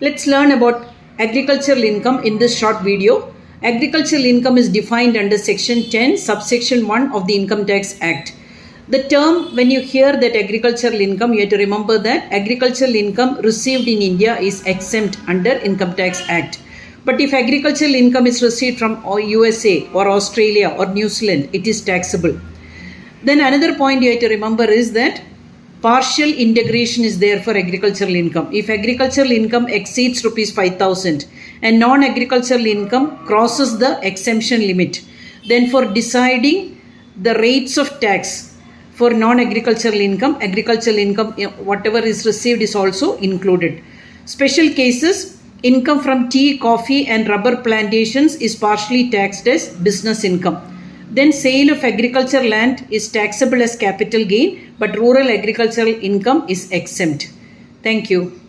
Let's learn about agricultural income in this short video. Agricultural income is defined under section 10 subsection 1 of the Income Tax Act. The term, when you hear that agricultural income, you have to remember that agricultural income received in India is exempt under Income Tax Act. But if agricultural income is received from USA or Australia or New Zealand, it is taxable. Then another point you have to remember is that partial integration is there for agricultural income. If agricultural income exceeds rupees 5,000 and non-agricultural income crosses the exemption limit, then for deciding the rates of tax for non-agricultural income, agricultural income, whatever is received is also included. Special cases, income from tea, coffee and rubber plantations is partially taxed as business income. Then sale of agricultural land is taxable as capital gain, but rural agricultural income is exempt. Thank you.